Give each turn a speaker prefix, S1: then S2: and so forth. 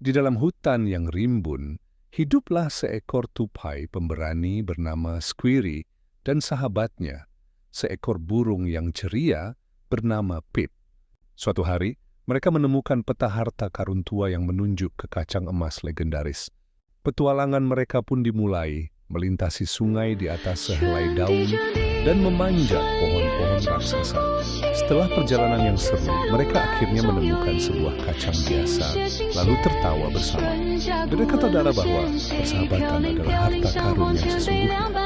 S1: Di dalam hutan yang rimbun, hiduplah seekor tupai pemberani bernama Squirry dan sahabatnya, seekor burung yang ceria bernama Pip. Suatu hari, mereka menemukan peta harta karun tua yang menunjuk ke kacang emas legendaris. Petualangan mereka pun dimulai, melintasi sungai di atas sehelai daun dan memanjat pohon-pohon raksasa. Setelah perjalanan yang seru, mereka akhirnya menemukan sebuah kacang biasa, lalu tertawa bersama. Mereka sadar bahwa persahabatan adalah harta karun yang sesungguhnya.